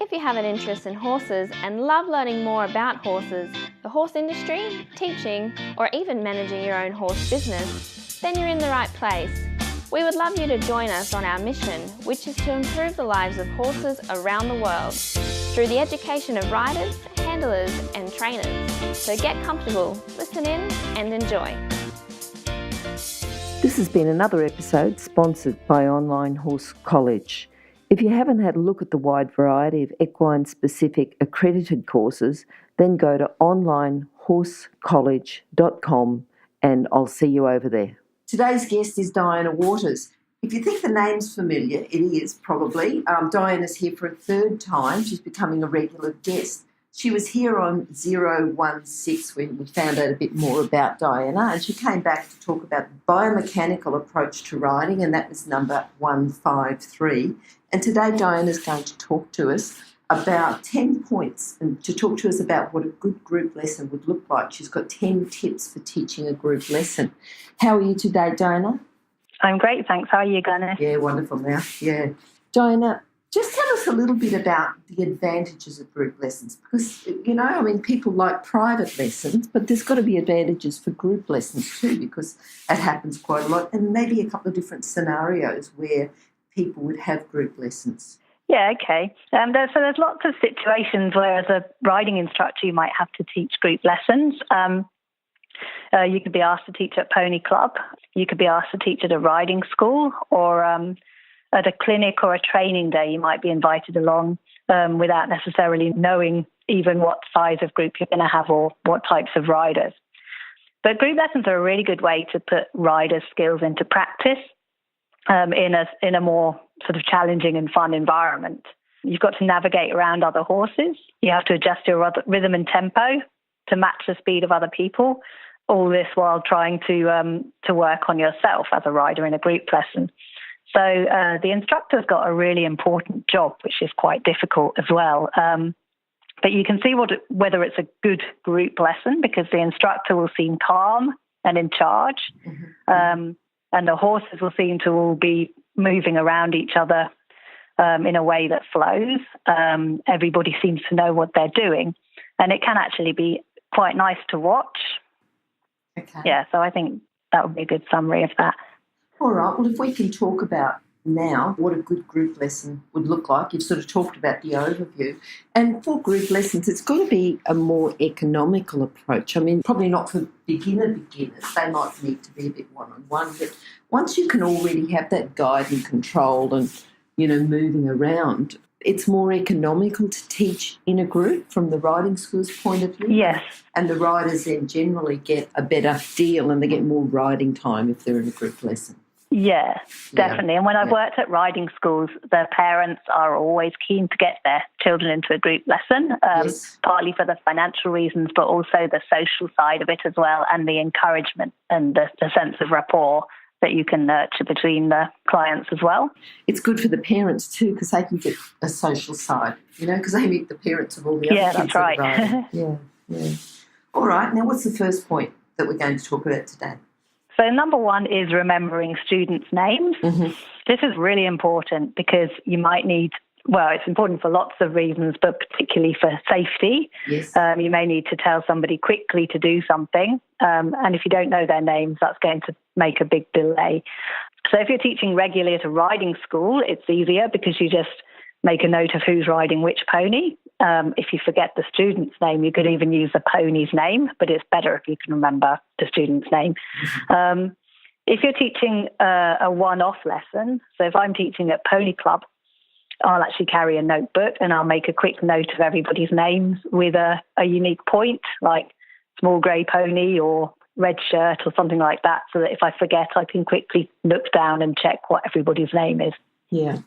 If you have an interest in horses and love learning more about horses, the horse industry, teaching, or even managing your own horse business, then you're in the right place. We would love you to join us on our mission, which is to improve the lives of horses around the world through the education of riders, handlers, and trainers. So get comfortable, listen in, and enjoy. This has been another episode sponsored by Online Horse College. If you haven't had a look at the wide variety of equine-specific accredited courses, then go to onlinehorsecollege.com and I'll see you over there. Today's guest is Diana Waters. If you think the name's familiar, it is probably. Diana's here for a third time. She's becoming a regular guest. She was here on 016 when we found out a bit more about Diana, and she came back to talk about the biomechanical approach to riding, and that was number 153. And today Diana's going to talk to us about 10 points and to talk to us about what a good group lesson would look like. She's got 10 tips for teaching a group lesson. How are you today, Diana? I'm great, thanks. How are you, Glenys? Yeah, wonderful now. Yeah. Diana, just tell us a little bit about the advantages of group lessons because, people like private lessons, but there's got to be advantages for group lessons too because it happens quite a lot, and maybe a couple of different scenarios where people would have group lessons. Yeah, okay. There's lots of situations where as a riding instructor you might have to teach group lessons. You could be asked to teach at Pony Club. You could be asked to teach at a riding school or at a clinic or a training day. You might be invited along without necessarily knowing even what size of group you're going to have or what types of riders. But group lessons are a really good way to put riders' skills into practice in a more sort of challenging and fun environment. You've got to navigate around other horses. You have to adjust your rhythm and tempo to match the speed of other people, all this while trying to work on yourself as a rider in a group lesson. So the instructor's got a really important job, which is quite difficult as well. But you can see whether it's a good group lesson because the instructor will seem calm and in charge. Mm-hmm. And the horses will seem to all be moving around each other in a way that flows. Everybody seems to know what they're doing. And it can actually be quite nice to watch. Okay. Yeah, so I think that would be a good summary of that. All right. Well, if we can talk about now what a good group lesson would look like. You've sort of talked about the overview. And for group lessons, it's got to be a more economical approach. I mean, probably not for beginners. They might need to be a bit one-on-one. But once you can already have that guide and control and, moving around, it's more economical to teach in a group from the riding school's point of view. Yes. And the riders then generally get a better deal and they get more riding time if they're in a group lesson. Yeah, definitely. And when I've worked at riding schools, the parents are always keen to get their children into a group lesson, partly for the financial reasons, but also the social side of it as well, and the encouragement and the sense of rapport that you can nurture between the clients as well. It's good for the parents too because they can get a social side, because they meet the parents of all the other kids. Yeah, that's right. Yeah. All right, now what's the first point that we're going to talk about today? So number one is remembering students' names. Mm-hmm. This is really important because you might need, it's important for lots of reasons, but particularly for safety. Yes. You may need to tell somebody quickly to do something. And if you don't know their names, that's going to make a big delay. So if you're teaching regularly at a riding school, it's easier because you just make a note of who's riding which pony. If you forget the student's name, you could even use the pony's name, but it's better if you can remember the student's name. If you're teaching a one-off lesson, so if I'm teaching at Pony Club, I'll actually carry a notebook and I'll make a quick note of everybody's names with a unique point, like small grey pony or red shirt or something like that, so that if I forget, I can quickly look down and check what everybody's name is. Yeah.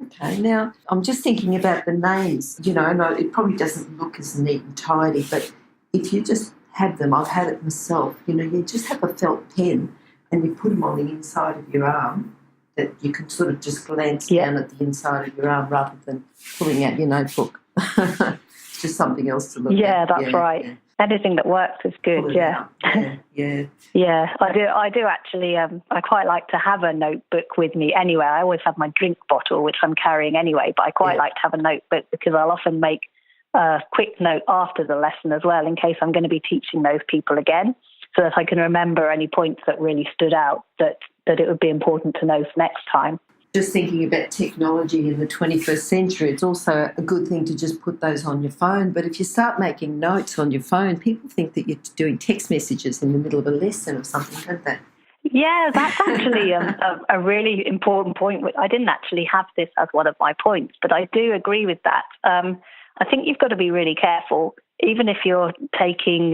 Okay, now I'm just thinking about the names, and it probably doesn't look as neat and tidy, but if you just have them, I've had it myself, you just have a felt pen and you put them on the inside of your arm that you can sort of just glance down at the inside of your arm rather than pulling out your notebook. It's just something else to look at. Yeah, that's right. Yeah. Anything that works is good. Pull it Yeah. out. Yeah. Yeah, I do actually. I quite like to have a notebook with me anyway. I always have my drink bottle, which I'm carrying anyway, but I quite like to have a notebook because I'll often make a quick note after the lesson as well in case I'm going to be teaching those people again, so that I can remember any points that really stood out that it would be important to know for next time. Just thinking about technology in the 21st century, it's also a good thing to just put those on your phone. But if you start making notes on your phone, people think that you're doing text messages in the middle of a lesson or something, don't they? Yeah, that's actually a really important point. I didn't actually have this as one of my points, but I do agree with that. I think you've got to be really careful, even if you're taking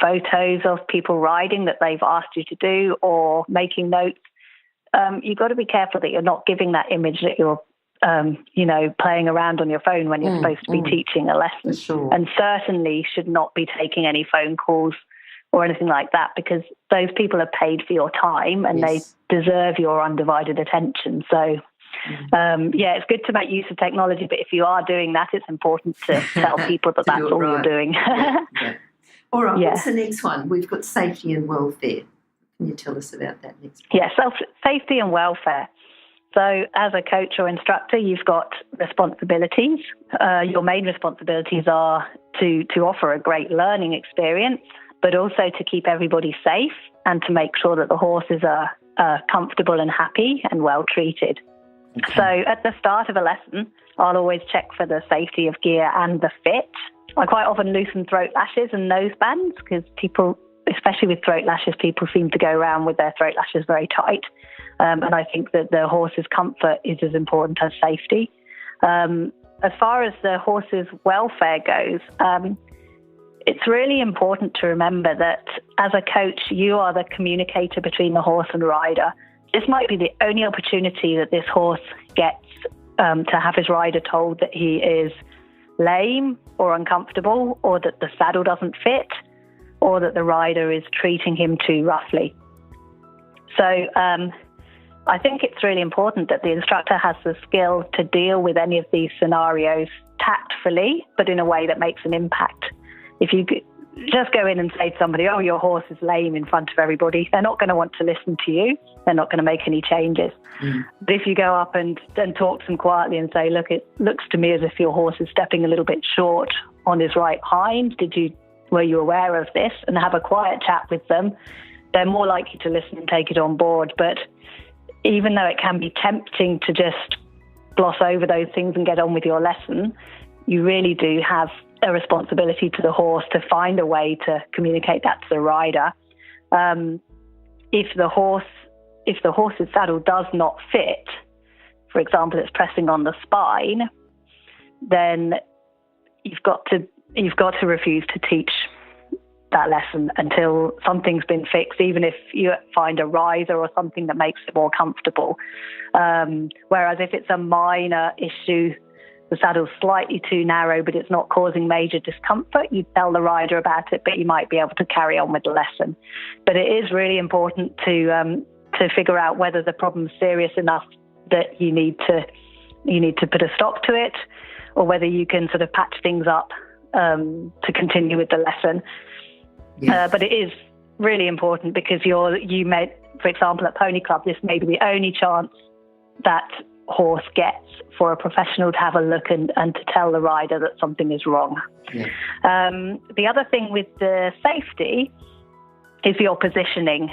photos of people riding that they've asked you to do or making notes. You've got to be careful that you're not giving that image that you're, playing around on your phone when you're supposed to be teaching a lesson. For sure. And certainly should not be taking any phone calls or anything like that, because those people are paid for your time and they deserve your undivided attention. So, it's good to make use of technology, but if you are doing that, it's important to tell people that that's all you're doing. All right, what's the next one? We've got safety and welfare. Can you tell us about that next one? Yeah, safety and welfare. So as a coach or instructor, you've got responsibilities. Your main responsibilities are to offer a great learning experience, but also to keep everybody safe and to make sure that the horses are comfortable and happy and well treated. Okay. So at the start of a lesson, I'll always check for the safety of gear and the fit. I quite often loosen throat lashes and nose bands because people, especially with throat lashes, people seem to go around with their throat lashes very tight. And I think that the horse's comfort is as important as safety. As far as the horse's welfare goes, it's really important to remember that as a coach, you are the communicator between the horse and rider. This might be the only opportunity that this horse gets to have his rider told that he is lame or uncomfortable, or that the saddle doesn't fit, or that the rider is treating him too roughly. So I think it's really important that the instructor has the skill to deal with any of these scenarios tactfully, but in a way that makes an impact. If you just go in and say to somebody, oh, your horse is lame in front of everybody, they're not going to want to listen to you. They're not going to make any changes. But if you go up and talk to them quietly and say, look, it looks to me as if your horse is stepping a little bit short on his right hind. Were you aware of this? And have a quiet chat with them, they're more likely to listen and take it on board. But even though it can be tempting to just gloss over those things and get on with your lesson, you really do have a responsibility to the horse to find a way to communicate that to the rider. If the horse's saddle does not fit, for example, it's pressing on the spine, then you've got to refuse to teach that lesson until something's been fixed, even if you find a riser or something that makes it more comfortable. Whereas if it's a minor issue, the saddle's slightly too narrow, but it's not causing major discomfort, you tell the rider about it, but you might be able to carry on with the lesson. But it is really important to figure out whether the problem's serious enough that you need to put a stop to it, or whether you can sort of patch things up to continue with the lesson. Yes. But it is really important because you may, for example, at Pony Club, this may be the only chance that horse gets for a professional to have a look and to tell the rider that something is wrong. Yeah. The other thing with the safety is your positioning.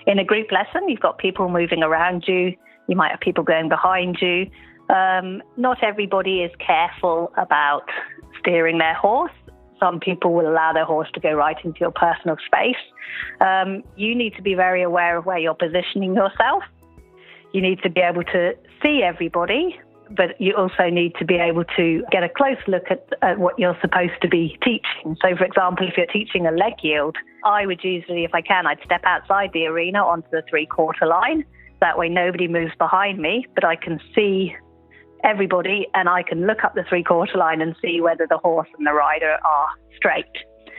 In a group lesson, you've got people moving around you. You might have people going behind you. Not everybody is careful about steering their horse. Some people will allow their horse to go right into your personal space. You need to be very aware of where you're positioning yourself. You need to be able to see everybody, but you also need to be able to get a close look at what you're supposed to be teaching. So, for example, if you're teaching a leg yield, I would usually, if I can, I'd step outside the arena onto the 3/4 line. That way nobody moves behind me, but I can see everybody and I can look up the 3/4 line and see whether the horse and the rider are straight.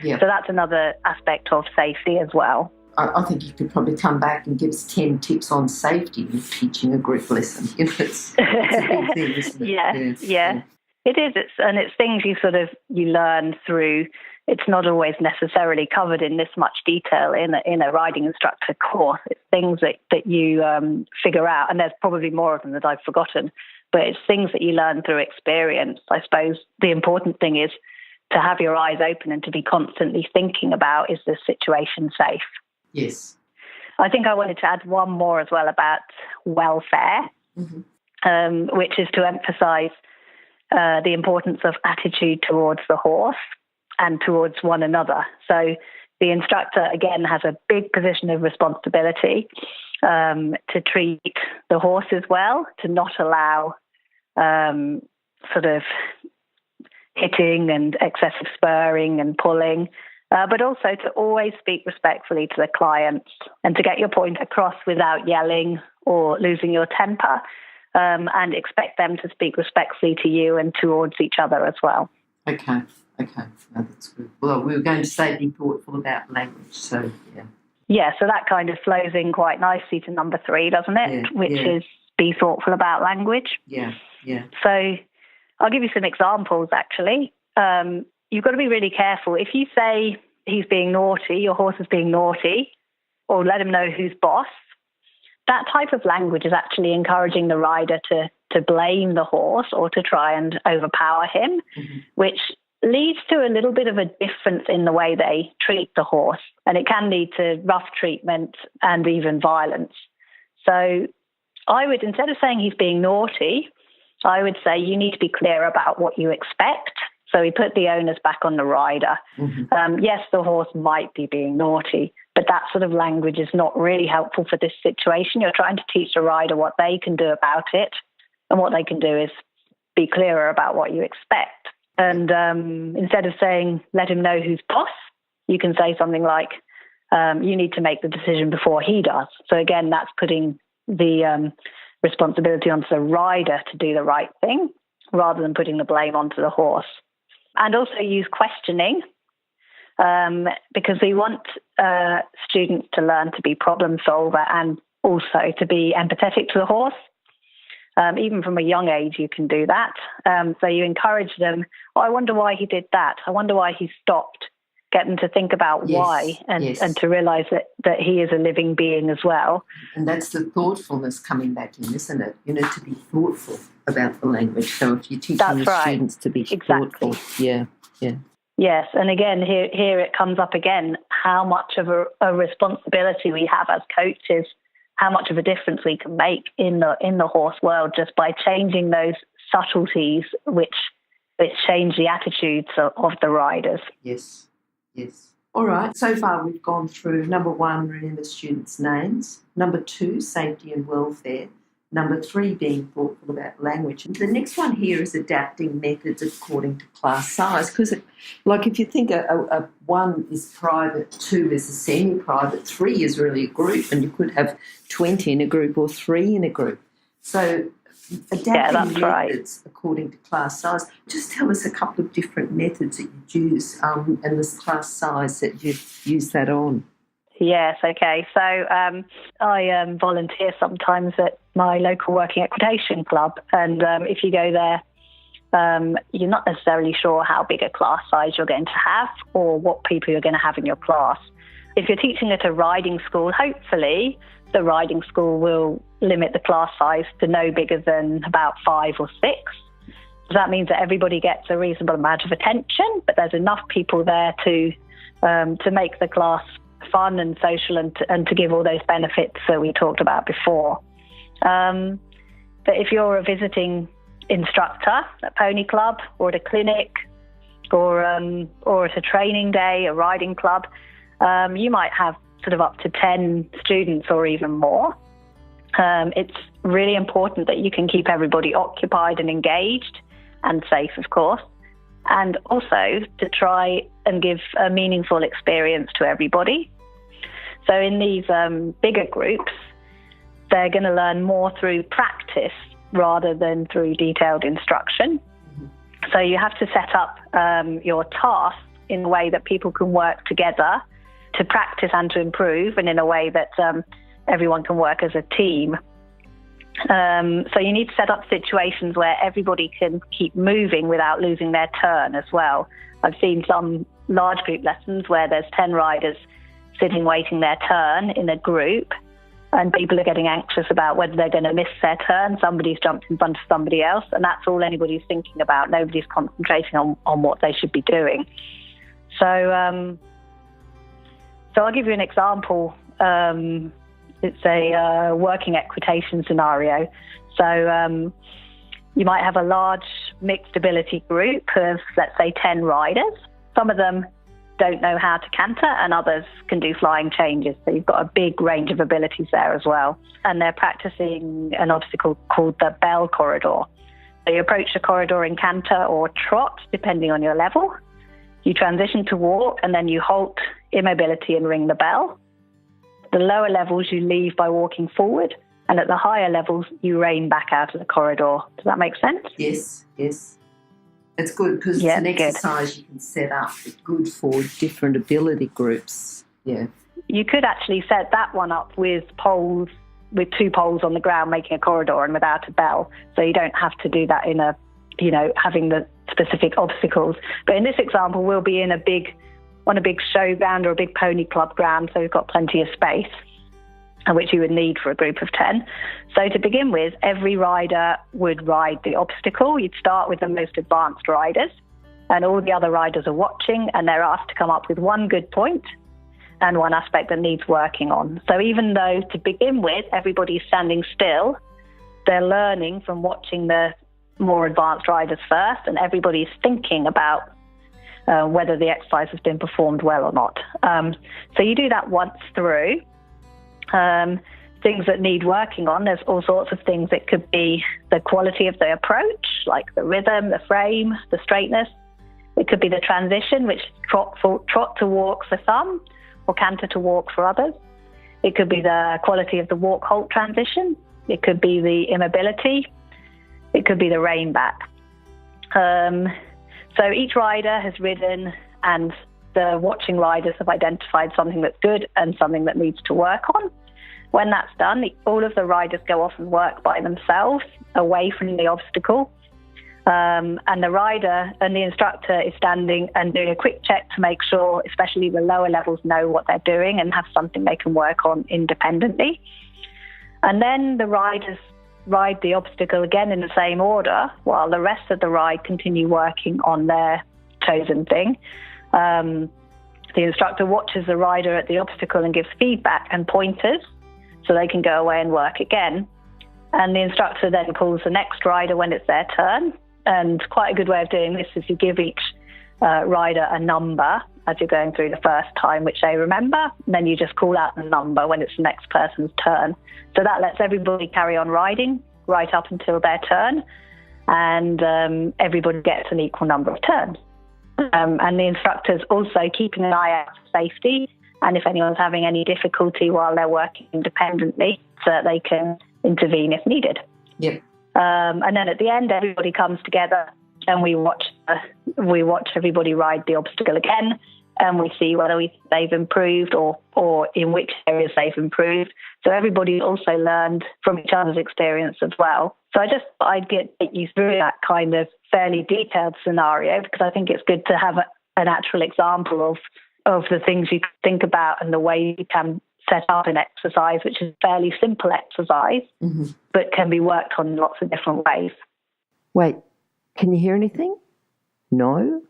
Yeah. So that's another aspect of safety as well. I think you could probably come back and give us 10 tips on safety in teaching a group lesson. It's a big thing, isn't it? Yeah. It is. It's things you learn through. It's not always necessarily covered in this much detail in a riding instructor course. It's things that you figure out, and there's probably more of them that I've forgotten, but it's things that you learn through experience. I suppose the important thing is to have your eyes open and to be constantly thinking about, is this situation safe? Yes. I think I wanted to add one more as well about welfare, which is to emphasize the importance of attitude towards the horse and towards one another. So the instructor, again, has a big position of responsibility to treat the horses well, to not allow sort of hitting and excessive spurring and pulling, but also to always speak respectfully to the clients and to get your point across without yelling or losing your temper, and expect them to speak respectfully to you and towards each other as well. Okay. No, that's good. Well, we were going to say be thoughtful about language, so yeah. Yeah, so that kind of flows in quite nicely to number 3, doesn't it? Yeah, Which is be thoughtful about language. Yeah. So I'll give you some examples, actually. You've got to be really careful. If you say he's being naughty, your horse is being naughty, or let him know who's boss, that type of language is actually encouraging the rider to blame the horse or to try and overpower him, which leads to a little bit of a difference in the way they treat the horse. And it can lead to rough treatment and even violence. So I would, instead of saying he's being naughty, I would say you need to be clear about what you expect. So we put the onus back on the rider. Yes, the horse might be being naughty, but that sort of language is not really helpful for this situation. You're trying to teach the rider what they can do about it. And what they can do is be clearer about what you expect. And instead of saying, let him know who's boss, you can say something like, you need to make the decision before he does. So again, that's putting the responsibility onto the rider to do the right thing rather than putting the blame onto the horse. And also use questioning, because we want students to learn to be problem solver and also to be empathetic to the horse. Even from a young age, you can do that. So you encourage them, I wonder why he did that. I wonder why he stopped. Get them to think about why and to realise that he is a living being as well. And that's the thoughtfulness coming back in, isn't it? To be thoughtful about the language. So if you're teaching your students to be thoughtful. Yeah. Yes, and again, here it comes up again, how much of a responsibility we have as coaches, how much of a difference we can make in the horse world just by changing those subtleties which change the attitudes of the riders. Yes. All right. So far we've gone through number 1, remember students' names. Number 2, safety and welfare. Number 3, being thoughtful about language. And the next one here is adapting methods according to class size. Because, if you think a 1 is private, 2 is a semi-private, 3 is really a group, and you could have 20 in a group or 3 in a group. So adapting methods according to class size. Just tell us a couple of different methods that you use and this class size that you use that on. Yes, okay. So I volunteer sometimes at my local working equitation club, and if you go there, you're not necessarily sure how big a class size you're going to have or what people you're going to have in your class. If you're teaching at a riding school, hopefully the riding school will limit the class size to no bigger than about 5 or 6. So that means that everybody gets a reasonable amount of attention, but there's enough people there to make the class fun and social and to give all those benefits that we talked about before. But if you're a visiting instructor at Pony Club or at a clinic or at a training day, a riding club, you might have sort of up to 10 students or even more. It's really important that you can keep everybody occupied and engaged and safe, of course, and also to try and give a meaningful experience to everybody. So in these bigger groups, they're going to learn more through practice rather than through detailed instruction. So you have to set up your tasks in a way that people can work together to practice and to improve, and in a way that everyone can work as a team. So you need to set up situations where everybody can keep moving without losing their turn as well. I've seen some large group lessons where there's 10 riders sitting waiting their turn in a group, and people are getting anxious about whether they're going to miss their turn. Somebody's jumped in front of somebody else, and that's all anybody's thinking about. Nobody's concentrating on what they should be doing. So I'll give you an example. It's a working equitation scenario. So you might have a large mixed ability group of, let's say, 10 riders. Some of them don't know how to canter, and others can do flying changes. So you've got a big range of abilities there as well. And they're practicing an obstacle called the bell corridor. So you approach the corridor in canter or trot, depending on your level. You transition to walk, and then you halt immobility and ring the bell. The lower levels you leave by walking forward, and at the higher levels you rein back out of the corridor. Does that make sense? Yes. It's good because it's an exercise you can set up. It's good for different ability groups. Yeah. You could actually set that one up with poles, with 2 poles on the ground making a corridor and without a bell. So you don't have to do that in having the specific obstacles. But in this example, we'll be in a big showground or a big pony club ground, so we've got plenty of space, which you would need for a group of 10. So to begin with, every rider would ride the obstacle. You'd start with the most advanced riders, and all the other riders are watching, and they're asked to come up with one good point and one aspect that needs working on. So even though to begin with everybody's standing still, they're learning from watching the more advanced riders first, and everybody's thinking about whether the exercise has been performed well or not. So you do that once through. Things that need working on, there's all sorts of things. It could be the quality of the approach, like the rhythm, the frame, the straightness. It could be the transition, which is trot to walk for some, or canter to walk for others. It could be the quality of the walk-halt transition. It could be the immobility. It could be the rein back. So each rider has ridden, and the watching riders have identified something that's good and something that needs to work on. When that's done, all of the riders go off and work by themselves away from the obstacle. And the rider and the instructor is standing and doing a quick check to make sure, especially the lower levels, know what they're doing and have something they can work on independently. And then the riders ride the obstacle again in the same order, while the rest of the ride continue working on their chosen thing. The instructor watches the rider at the obstacle and gives feedback and pointers so they can go away and work again. And the instructor then calls the next rider when it's their turn. And quite a good way of doing this is you give each rider a number as you're going through the first time, which they remember, and then you just call out the number when it's the next person's turn. So that lets everybody carry on riding right up until their turn, and everybody gets an equal number of turns. And the instructor's also keeping an eye out for safety, and if anyone's having any difficulty while they're working independently, so that they can intervene if needed. Yep. And then at the end, everybody comes together and we watch everybody ride the obstacle again, and we see whether they've improved or in which areas they've improved. So everybody also learned from each other's experience as well. So I just thought I'd take you through that kind of fairly detailed scenario, because I think it's good to have an actual example of the things you can think about and the way you can set up an exercise, which is a fairly simple exercise, but can be worked on in lots of different ways. Wait, can you hear anything? No?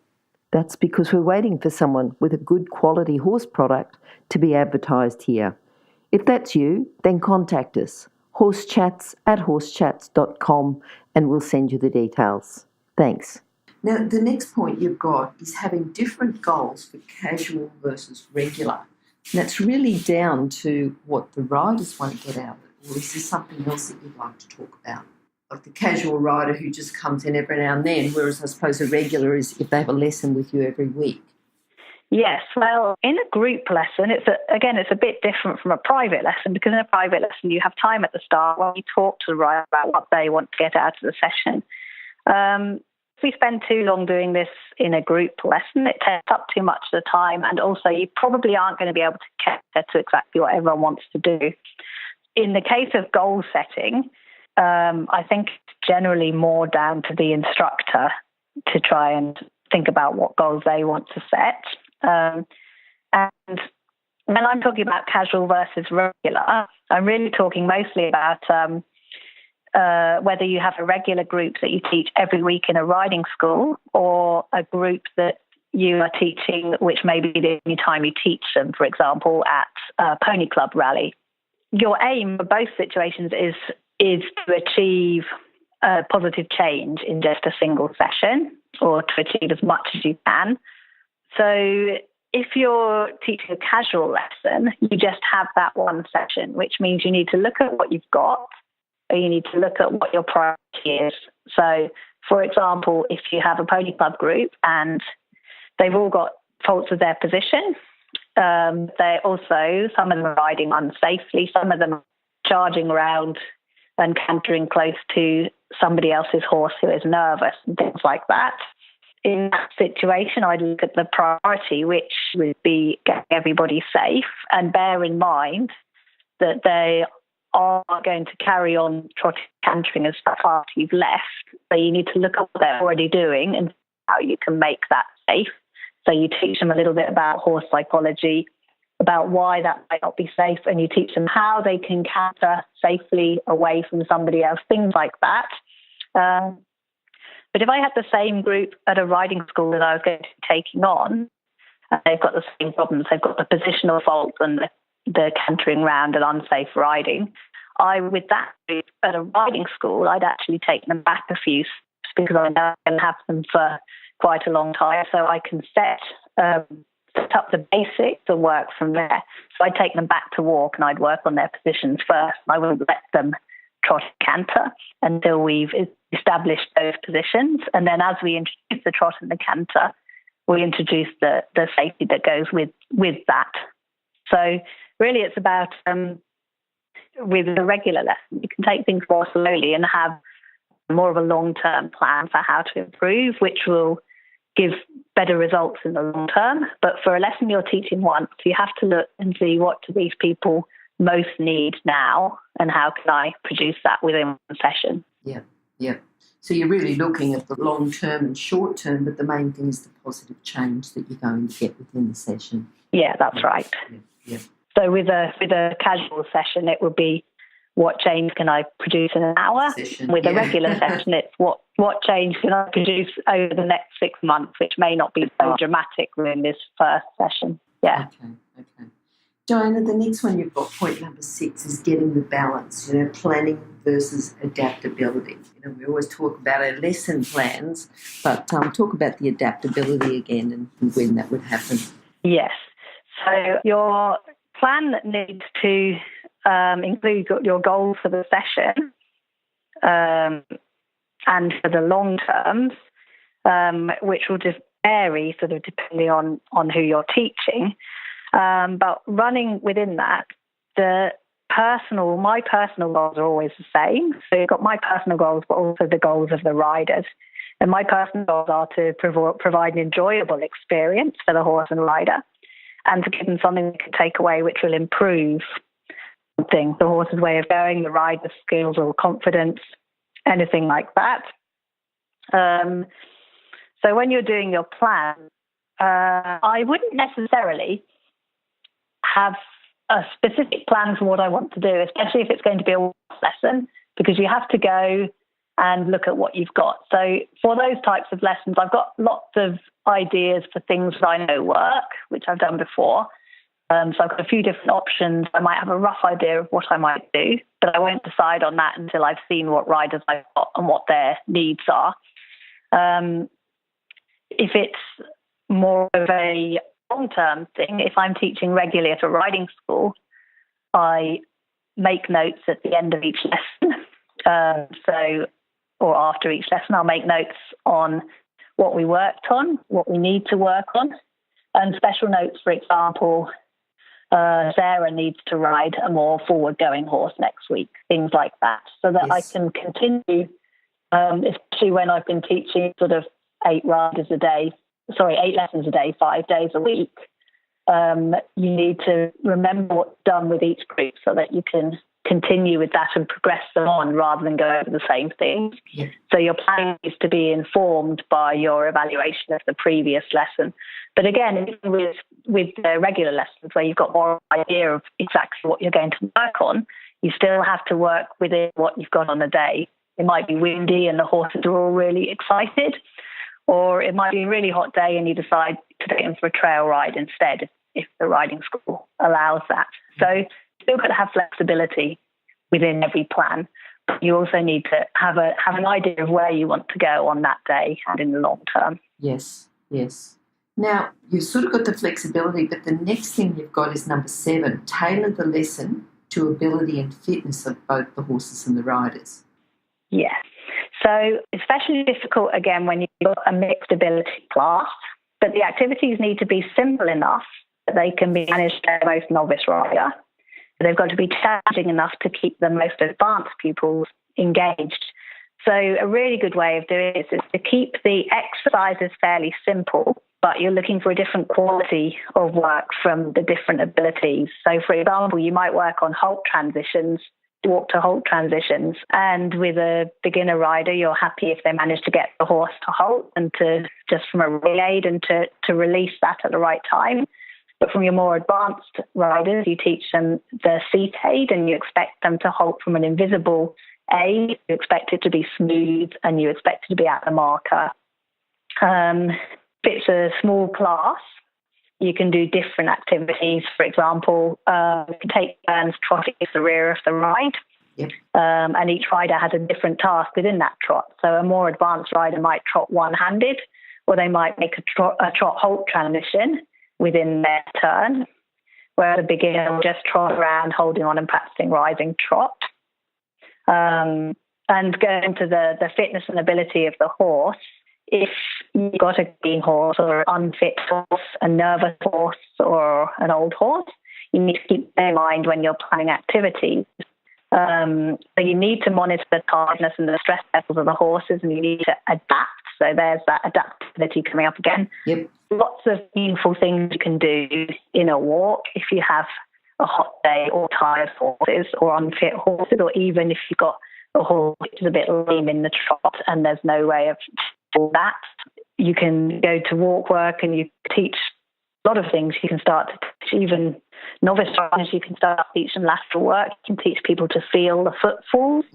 That's because we're waiting for someone with a good quality horse product to be advertised here. If that's you, then contact us, horsechats@horsechats.com, and we'll send you the details. Thanks. Now, the next point you've got is having different goals for casual versus regular. And that's really down to what the riders want to get out of it. Or is there something else that you'd like to talk about? Like the casual rider who just comes in every now and then, whereas I suppose a regular is if they have a lesson with you every week. Yes, well, in a group lesson, it's a bit different from a private lesson, because in a private lesson you have time at the start when you talk to the rider about what they want to get out of the session. If we spend too long doing this in a group lesson, it takes up too much of the time, and also you probably aren't going to be able to cater to exactly what everyone wants to do. In the case of goal setting, I think it's generally more down to the instructor to try and think about what goals they want to set. And when I'm talking about casual versus regular, I'm really talking mostly about whether you have a regular group that you teach every week in a riding school, or a group that you are teaching, which may be the only time you teach them, for example, at a pony club rally. Your aim for both situations is to achieve a positive change in just a single session, or to achieve as much as you can. So if you're teaching a casual lesson, you just have that one session, which means you need to look at what you've got, or you need to look at what your priority is. So, for example, if you have a pony club group and they've all got faults with their position, they're also, some of them are riding unsafely, some of them are charging around and cantering close to somebody else's horse who is nervous and things like that. In that situation, I'd look at the priority, which would be getting everybody safe, and bear in mind that they are going to carry on trotting, cantering and stuff after you've left. So you need to look at what they're already doing and how you can make that safe. So you teach them a little bit about horse psychology, about why that might not be safe, and you teach them how they can canter safely away from somebody else, things like that. But if I had the same group at a riding school that I was going to be taking on, and they've got the same problems, they've got the positional faults and the cantering round and unsafe riding, with that group at a riding school, I'd actually take them back a few steps, because I know I can have them for quite a long time, so I can set up the basics and work from there. So I'd take them back to walk and I'd work on their positions first. I wouldn't let them trot canter until we've established those positions. And then as we introduce the trot and the canter, we introduce the safety that goes with that. So really it's about, with a regular lesson, you can take things more slowly and have more of a long-term plan for how to improve, which will give better results in the long term. But for a lesson you're teaching once, you have to look and see what do these people most need now, and how can I produce that within one session. Yeah. So you're really looking at the long term and short term, but the main thing is the positive change that you're going to get within the session. Yeah, that's right. Yeah. So with a casual session, it would be, what change can I produce in an hour? With a regular session, it's what change can I produce over the next 6 months, which may not be so dramatic within this first session. Yeah. Okay. Diana, the next one you've got, point number 6, is getting the balance, planning versus adaptability. We always talk about our lesson plans, but talk about the adaptability again and when that would happen. Yes. So your plan needs to include your goals for the session and for the long terms, which will just vary sort of depending on who you're teaching. But running within that, my personal goals are always the same. So you've got my personal goals, but also the goals of the riders. And my personal goals are to provide an enjoyable experience for the horse and rider, and to give them something they can take away which will improve something, the horse's way of going, the rider's skills or confidence, anything like that. So when you're doing your plan, I wouldn't necessarily have a specific plan for what I want to do, especially if it's going to be a lesson, because you have to go and look at what you've got. So for those types of lessons, I've got lots of ideas for things that I know work, which I've done before. So I've got a few different options. I might have a rough idea of what I might do, but I won't decide on that until I've seen what riders I've got and what their needs are. If it's more of a long-term thing, if I'm teaching regularly at a riding school, I make notes at the end of each lesson. Or after each lesson, I'll make notes on what we worked on, what we need to work on, and special notes, for example, Sarah needs to ride a more forward-going horse next week, things like that, so that I can continue, especially when I've been teaching sort of 8 lessons a day, 5 days a week. You need to remember what's done with each group so that you can continue with that and progress them on rather than go over the same things. Yeah. So your plan needs to be informed by your evaluation of the previous lesson. But again, even with the regular lessons where you've got more idea of exactly what you're going to work on, you still have to work within what you've got on a day. It might be windy and the horses are all really excited, or it might be a really hot day and you decide to take them for a trail ride instead if the riding school allows that. So you've still got to have flexibility within every plan, but you also need to have an idea of where you want to go on that day and in the long term. Yes, yes. Now, you've sort of got the flexibility, but the next thing you've got is number 7, tailor the lesson to ability and fitness of both the horses and the riders. Yeah. So especially difficult, again, when you've got a mixed ability class, but the activities need to be simple enough that they can be managed by the most novice rider. They've got to be challenging enough to keep the most advanced pupils engaged. So a really good way of doing this is to keep the exercises fairly simple, but you're looking for a different quality of work from the different abilities. So, for example, you might work on halt transitions, walk to halt transitions, and with a beginner rider, you're happy if they manage to get the horse to halt and to just from a rein aid and to release that at the right time. But from your more advanced riders, you teach them the seat aid and you expect them to halt from an invisible aid. You expect it to be smooth and you expect it to be at the marker. If it's a small class, you can do different activities. For example, you can take turns trotting at the rear of the ride. Yep. And each rider has a different task within that trot. So a more advanced rider might trot one-handed, or they might make a trot halt transition within their turn, where the beginner will just trot around holding on and practicing rising trot. And going to the fitness and ability of the horse, if you've got a green horse or an unfit horse, a nervous horse or an old horse, you need to keep that in mind when you're planning activities. So you need to monitor the tiredness and the stress levels of the horses, and you need to adapt. So there's that adaptability coming up again. Yep. Lots of meaningful things you can do in a walk if you have a hot day or tired horses or unfit horses, or even if you've got a horse which is a bit lame in the trot and there's no way of doing that. You can go to walk work and you teach a lot of things. You can start to teach even novice riders. You can start to teach them lateral work. You can teach people to feel the footfalls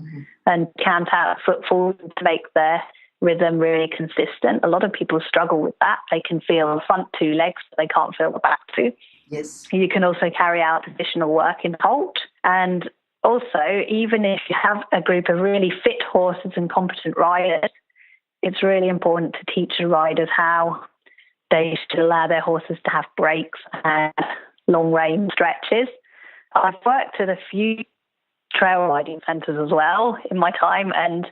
and count out footfalls to make their rhythm really consistent. A lot of people struggle with that. They can feel the front 2 legs, but they can't feel the back 2. Yes. You can also carry out additional work in halt. And also, even if you have a group of really fit horses and competent riders, it's really important to teach the riders how they should allow their horses to have breaks and long rein stretches. I've worked at a few trail riding centres as well in my time, and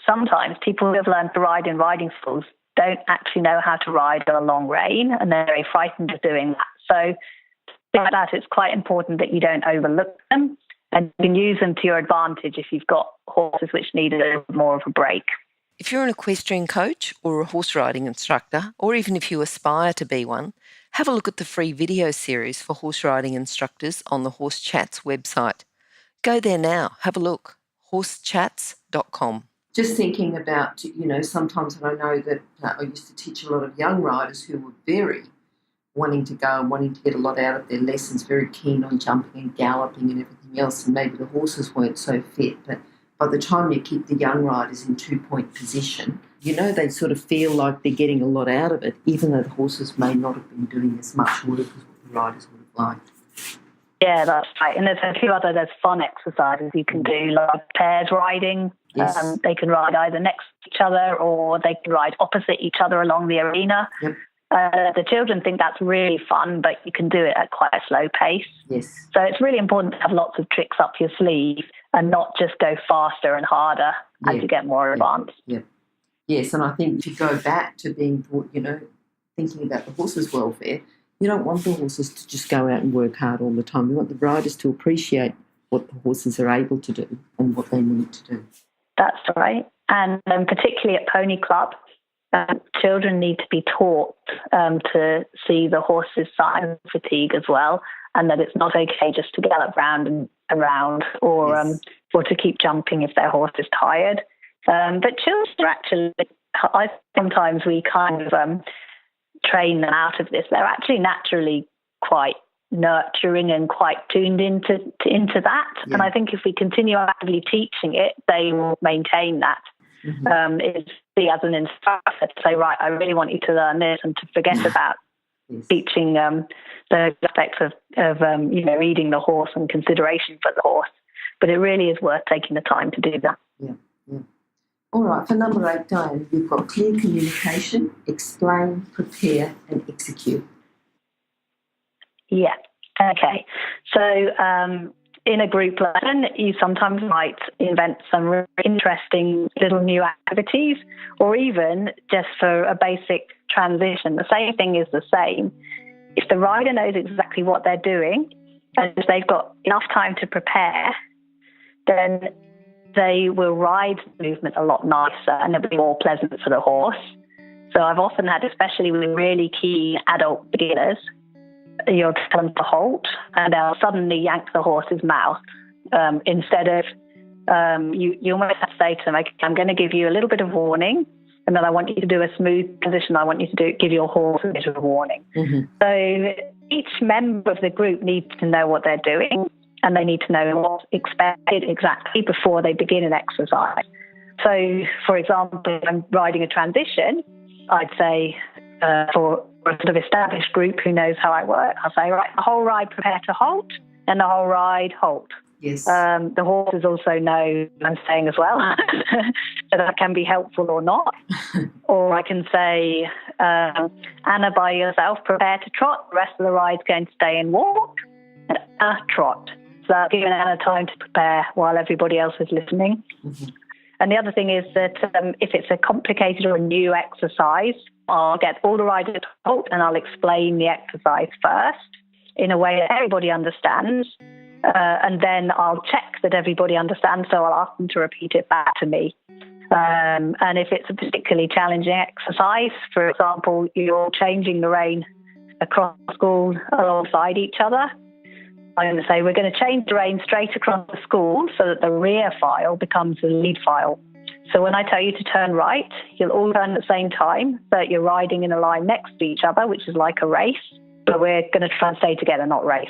sometimes people who have learned to ride in riding schools don't actually know how to ride on a long rein, and they're very frightened of doing that. So like that, it's quite important that you don't overlook them, and you can use them to your advantage if you've got horses which need a little more of a break. If you're an equestrian coach or a horse riding instructor, or even if you aspire to be one, have a look at the free video series for horse riding instructors on the Horse Chats website. Go there now, have a look, horsechats.com. Just thinking about, sometimes I know that I used to teach a lot of young riders who were very wanting to go and wanting to get a lot out of their lessons, very keen on jumping and galloping and everything else, and maybe the horses weren't so fit, but by the time you keep the young riders in 2-point position, they sort of feel like they're getting a lot out of it, even though the horses may not have been doing as much work as what the riders would have liked. Yeah, that's right. And there's fun exercises you can do, like pairs riding. Yes. They can ride either next to each other or they can ride opposite each other along the arena. Yep. The children think that's really fun, but you can do it at quite a slow pace. Yes. So it's really important to have lots of tricks up your sleeve and not just go faster and harder as you get more advanced. Yeah. Yes, and I think if you go back to being taught, thinking about the horses' welfare, you don't want the horses to just go out and work hard all the time. You want the riders to appreciate what the horses are able to do and what they need to do. That's right. And particularly at Pony Club, children need to be taught to see the horse's signs of fatigue as well, and that it's not okay just to gallop round and around or to keep jumping if their horse is tired. But children are actually, sometimes we kind of train them out of this. They're actually naturally quite nurturing and quite tuned into that. Yeah. And I think if we continue actively teaching it, they will maintain that. Mm-hmm. It's as an instructor to say, right, I really want you to learn this, and to forget about teaching the aspects of reading the horse and consideration for the horse. But it really is worth taking the time to do that. Yeah. All right, for number 8, Diane, you've got clear communication, explain, prepare, and execute. Yeah, okay. So in a group lesson, you sometimes might invent some really interesting little new activities, or even just for a basic transition. The same thing is the same. If the rider knows exactly what they're doing, and if they've got enough time to prepare, then they will ride the movement a lot nicer and it'll be more pleasant for the horse. So I've often had, especially with really keen adult beginners, you'll tell them to halt and they'll suddenly yank the horse's mouth. Instead of, you almost have to say to them, okay, I'm going to give you a little bit of warning, and then I want you to do a smooth transition. I want you to give your horse a bit of a warning. Mm-hmm. So each member of the group needs to know what they're doing, and they need to know what's expected exactly before they begin an exercise. So, for example, if I'm riding a transition, I'd say for a sort of established group who knows how I work, I'll say, right, the whole ride prepare to halt, and the whole ride halt. Yes. The horses also know what I'm saying as well, so that can be helpful or not. Or I can say, Anna, by yourself, prepare to trot. The rest of the ride's going to stay and walk. And trot. So I've given Anna time to prepare while everybody else is listening. Mm-hmm. And the other thing is that if it's a complicated or a new exercise, I'll get all the riders to halt and I'll explain the exercise first in a way that everybody understands. And then I'll check that everybody understands, so I'll ask them to repeat it back to me. And if it's a particularly challenging exercise, for example, you're changing the rein across the school alongside each other, I'm going to say we're going to change the rein straight across the school so that the rear file becomes the lead file. So when I tell you to turn right, you'll all turn at the same time, but you're riding in a line next to each other, which is like a race, but we're going to try and stay together, not race.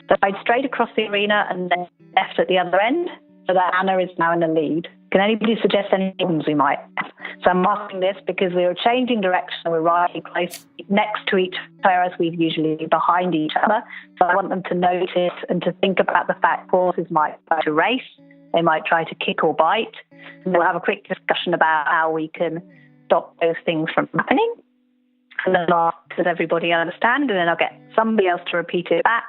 So ride straight across the arena and then left at the other end, so that Anna is now in the lead. Can anybody suggest any problems we might have? So I'm marking this because we are changing direction and we're riding close next to each other, whereas we'd usually be behind each other. So I want them to notice and to think about the fact horses might try to race, they might try to kick or bite. And we'll have a quick discussion about how we can stop those things from happening. And then I'll ask, does everybody understand? And then I'll get somebody else to repeat it back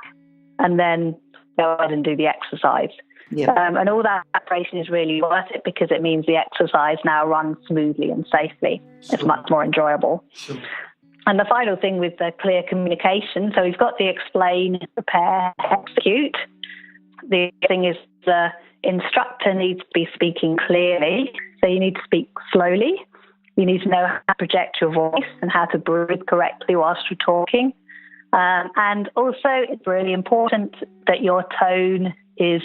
and then go ahead and do the exercise. Yep. And all that preparation is really worth it because it means the exercise now runs smoothly and safely. Sure. It's much more enjoyable. Sure. And the final thing with the clear communication, so we've got the explain, prepare, execute. The thing is the instructor needs to be speaking clearly, so you need to speak slowly. You need to know how to project your voice and how to breathe correctly whilst you're talking. And also it's really important that your tone is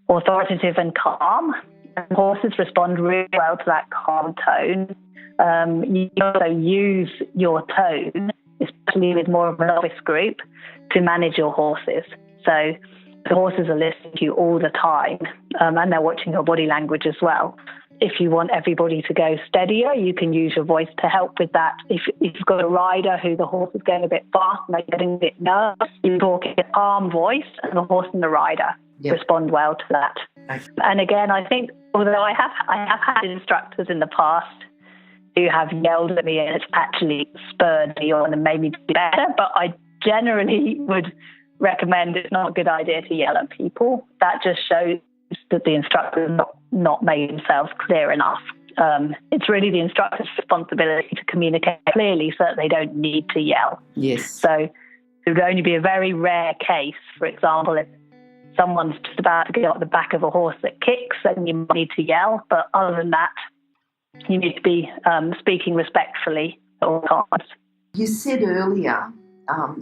authoritative and calm. And horses respond really well to that calm tone. You also use your tone, especially with more of a novice group, to manage your horses. So the horses are listening to you all the time, and they're watching your body language as well. If you want everybody to go steadier, you can use your voice to help with that. If you've got a rider who the horse is going a bit fast and they're getting a bit nervous, you talk in a calm voice and the horse and the rider respond well to that. Okay. And again, I think, although I have had instructors in the past who have yelled at me and it's actually spurred me on and made me do better, but I generally would recommend it's not a good idea to yell at people. That just shows that the instructor has not made themselves clear enough. It's really the instructor's responsibility to communicate clearly so that they don't need to yell. Yes. So it would only be a very rare case, for example, if someone's just about to get on the back of a horse that kicks, then you might need to yell. But other than that, you need to be speaking respectfully at all times. You said earlier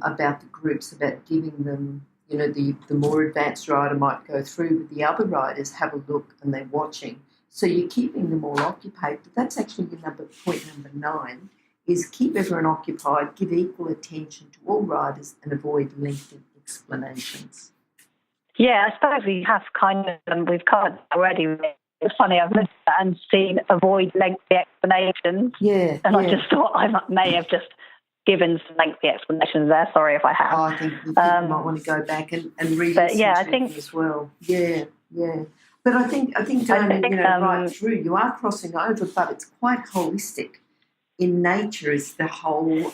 about the groups, about giving them, the more advanced rider might go through, but the other riders have a look and they're watching. So you're keeping them all occupied. But that's actually point number 9, is keep everyone occupied, give equal attention to all riders and avoid lengthy explanations. Yeah, I suppose we've covered already. It's funny, I've looked at that and seen avoid lengthy explanations. Yeah. I just thought I may have just given some lengthy explanations there. Sorry if I have. I think you might want to go back and read it as well. Yeah. But I think Diana, right through, you are crossing over, but it's quite holistic in nature. Is the whole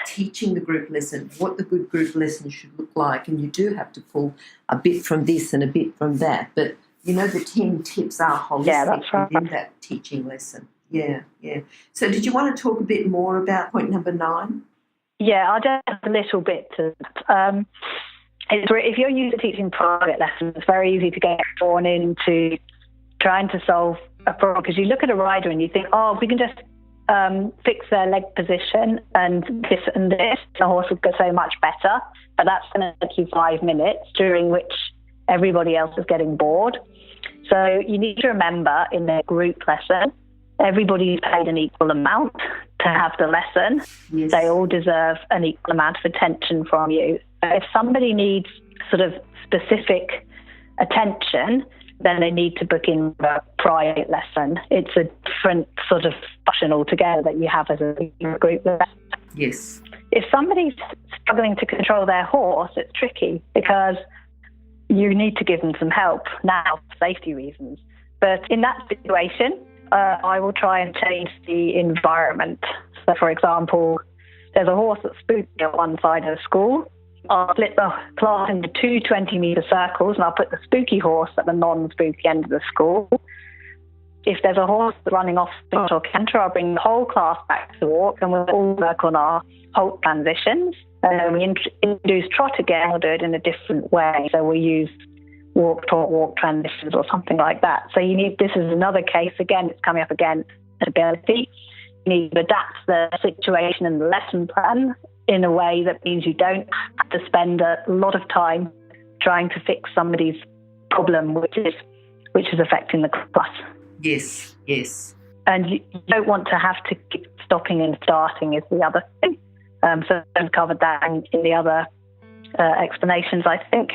teaching the group lesson, what the good group lesson should look like, and you do have to pull a bit from this and a bit from that. But the 10 tips are holistic within that teaching lesson. Yeah. So did you want to talk a bit more about point number 9? Yeah, I'll just add a little bit to that. If you're used to teaching private lessons, it's very easy to get drawn into trying to solve a problem, because you look at a rider and you think, if we can just fix their leg position and this, the horse will go so much better. But that's going to take you 5 minutes, during which everybody else is getting bored. So you need to remember, in a group lesson, everybody's paid an equal amount to have the lesson. Yes. They all deserve an equal amount of attention from you. If somebody needs sort of specific attention, then they need to book in a private lesson. It's a different sort of discussion altogether that you have as a group lesson. Yes. If somebody's struggling to control their horse, it's tricky, because you need to give them some help now for safety reasons. But in that situation, I will try and change the environment. So, for example, there's a horse that's spooky at one side of the school. I'll split the class into 2 20-metre circles, and I'll put the spooky horse at the non-spooky end of the school. If there's a horse running off or canter, I'll bring the whole class back to walk, and we'll all work on our halt transitions. And then we introduce trot again. We'll do it in a different way. So we'll use walk, trot, walk transitions or something like that. So this is another case, again, it's coming up against ability. You need to adapt the situation and the lesson plan in a way that means you don't have to spend a lot of time trying to fix somebody's problem, which is affecting the class. Yes. And you don't want to have to keep stopping and starting is the other thing. So I've covered that in the other explanations, I think.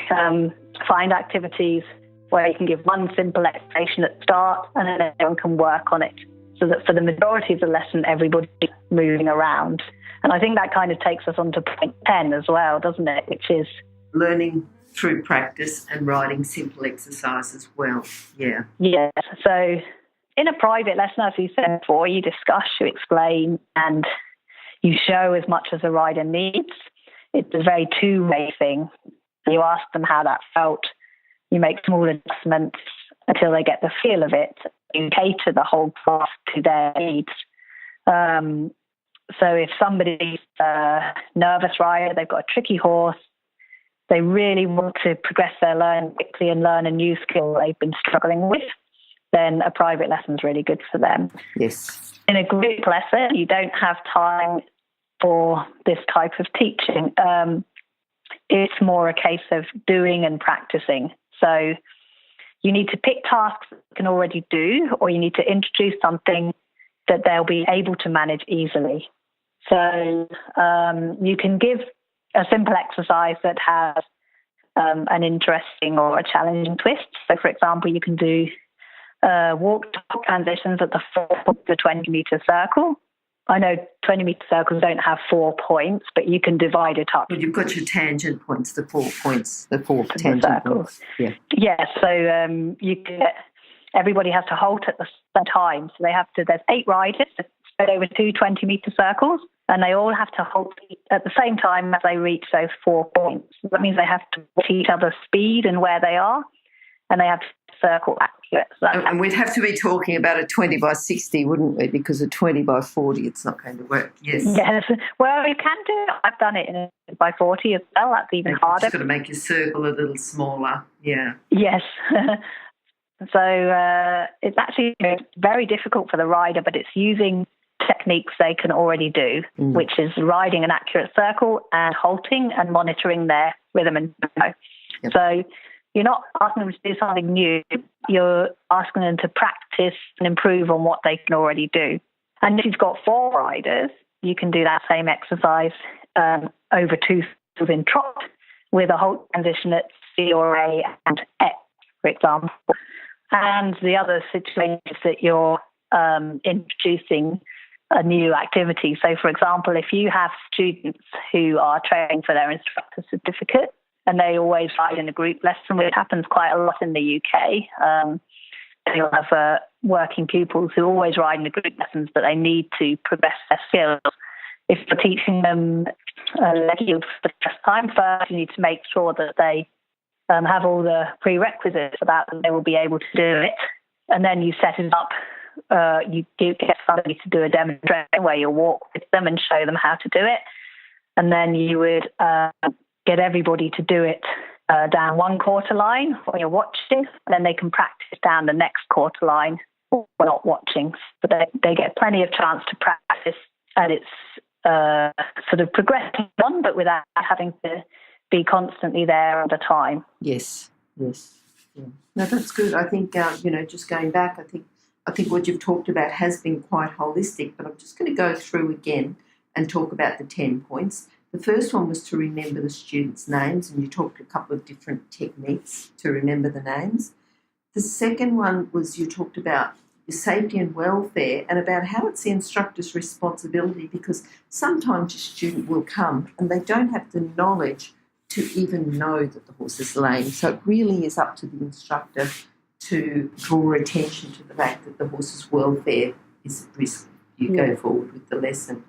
Find activities where you can give one simple explanation at the start, and then everyone can work on it, so that for the majority of the lesson, everybody's moving around. And I think that kind of takes us on to point 10 as well, doesn't it? Which is learning through practice and writing simple exercises well. Yeah. Yeah. So in a private lesson, as you said before, you discuss, you explain, and you show as much as the rider needs. It's a very two-way thing. You ask them how that felt. You make small adjustments until they get the feel of it. You cater the whole class to their needs. So if somebody's a nervous rider, they've got a tricky horse, they really want to progress their learning quickly and learn a new skill they've been struggling with, then a private lesson is really good for them. Yes. In a group lesson, you don't have time for this type of teaching. It's more a case of doing and practicing. So you need to pick tasks that you can already do, or you need to introduce something that they'll be able to manage easily. So you can give a simple exercise that has an interesting or a challenging twist. So, for example, you can do walk transitions at the 20-metre circle. I know 20-metre circles don't have 4 points, but you can divide it up. Well, you've got your tangent points, the 4 points, the 4 tangent points. Yeah. Yeah, so you can everybody has to halt at the same time. So there's 8 riders spread over 2 20-metre circles, and they all have to halt at the same time as they reach those 4 points. That means they have to watch each other's speed and where they are, and they have to circle accurate. So and we'd have to be talking about a 20 by 60, wouldn't we? Because a 20 by 40, it's not going to work. Yes. Yes. Well, you can do it. I've done it in a by 40 as well. That's even harder. You've got to make your circle a little smaller. Yeah. Yes. So it's actually very difficult for the rider, but it's using techniques they can already do, which is riding an accurate circle and halting and monitoring their rhythm and tempo. Yep. So you're not asking them to do something new. You're asking them to practice and improve on what they can already do. And if you've got 4 riders, you can do that same exercise over 2 cycles in trot with a halt transition at C or A and X, for example. And the other situation is that you're introducing a new activity. So, for example, if you have students who are training for their instructor certificate and they always ride in a group lesson, which happens quite a lot in the UK, you'll have working pupils who always ride in the group lessons, but they need to progress their skills. If you're teaching them leg yield for the first time, first you need to make sure that they have all the prerequisites for that, and they will be able to do it. And then you set it up. You get somebody to do a demonstration where you'll walk with them and show them how to do it. And then you would get everybody to do it down one quarter line when you're watching. And then they can practice down the next quarter line when not watching. So they get plenty of chance to practice, and it's sort of progressing on, but without having to be constantly there all the time. Yes. Yeah. No, that's good. I think, just going back, I think what you've talked about has been quite holistic, but I'm just going to go through again and talk about the 10 points. The first one was to remember the students' names, and you talked a couple of different techniques to remember the names. The second one was you talked about safety and welfare and about how it's the instructor's responsibility, because sometimes a student will come and they don't have the knowledge to even know that the horse is lame. So it really is up to the instructor to draw attention to the fact that the horse's welfare is at risk. You go forward with the lesson.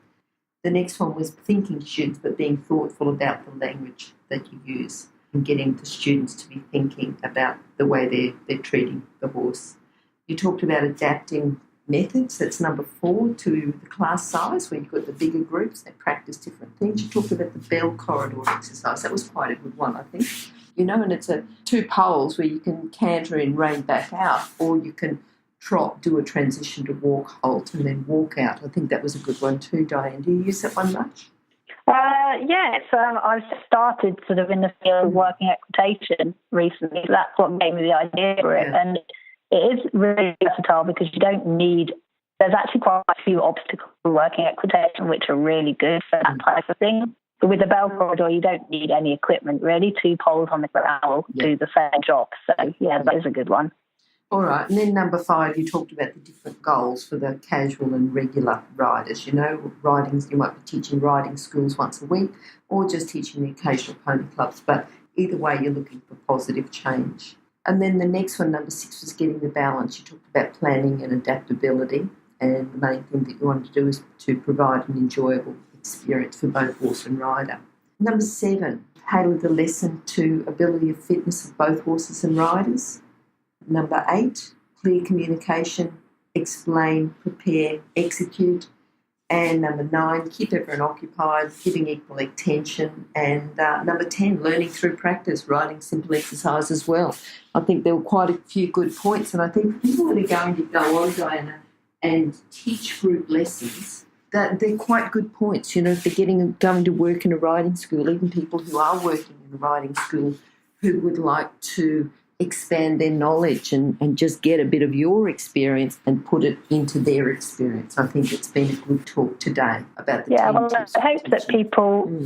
The next one was thinking students, but being thoughtful about the language that you use and getting the students to be thinking about the way they're treating the horse. You talked about adapting methods, that's number 4, to the class size, where you've got the bigger groups that practice different things. You talked about the bell corridor exercise. That was quite a good one, I think. And it's 2 poles where you can canter and rein back out, or you can trot, do a transition to walk, halt, and then walk out. I think that was a good one too, Diane. Do you use that one much? I've started sort of in the field of working equitation recently. That's what gave me the idea for it. And it is really versatile because there's actually quite a few obstacles for working equitation which are really good for that type of thing. But with the bell corridor, you don't need any equipment really. 2 poles on the ground will do the same job. So, that is a good one. All right. And then number 5, you talked about the different goals for the casual and regular riders. You might be teaching riding schools once a week or just teaching the occasional pony clubs. But either way, you're looking for positive change. And then the next one, number 6, was getting the balance. You talked about planning and adaptability, and the main thing that you wanted to do is to provide an enjoyable experience for both horse and rider. Number 7, tailor the lesson to ability of fitness of both horses and riders. Number 8, clear communication, explain, prepare, execute. And number 9, keep everyone occupied, giving equal attention. And number 10, learning through practice, writing simple exercise as well. I think there were quite a few good points, and I think people that are going to go on, Diana, and teach group lessons, that they're quite good points. If they're going to work in a riding school, even people who are working in a riding school who would like to expand their knowledge and just get a bit of your experience and put it into their experience. I think it's been a good talk today about the I hope that people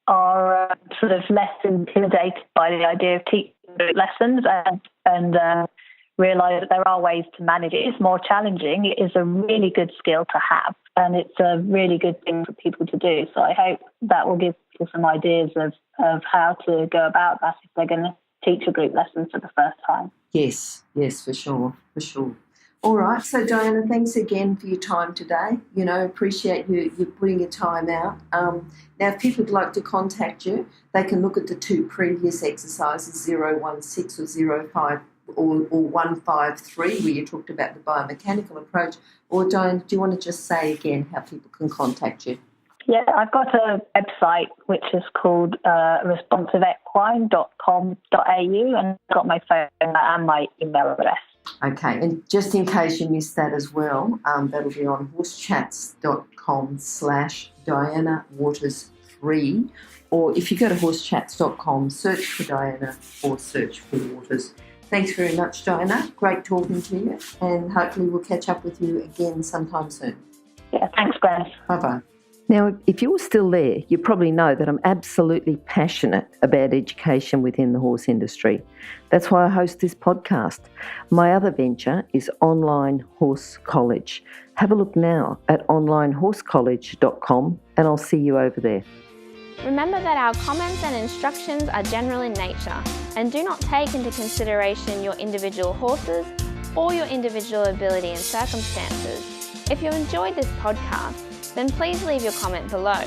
are sort of less intimidated by the idea of teaching lessons and realise that there are ways to manage it. It's more challenging. It is a really good skill to have, and it's a really good thing for people to do. So I hope that will give people some ideas of how to go about that if they're going to teach a group lesson for the first time. Yes, for sure. All right, so Diana, thanks again for your time today. Appreciate you putting your time out. Now, if people would like to contact you, they can look at the 2 previous exercises, 016 or 05 or 153, where you talked about the biomechanical approach. Or Diana, do you want to just say again how people can contact you? Yeah, I've got a website which is called responsiveequine.com.au, and I've got my phone and my email address. Okay, and just in case you missed that as well, that'll be on horsechats.com/DianaWaters3, or if you go to horsechats.com, search for Diana or search for Waters. Thanks very much, Diana. Great talking to you, and hopefully we'll catch up with you again sometime soon. Yeah, thanks, Glenys. Bye-bye. Now, if you're still there, you probably know that I'm absolutely passionate about education within the horse industry. That's why I host this podcast. My other venture is Online Horse College. Have a look now at onlinehorsecollege.com and I'll see you over there. Remember that our comments and instructions are general in nature and do not take into consideration your individual horses or your individual ability and circumstances. If you enjoyed this podcast, then please leave your comment below.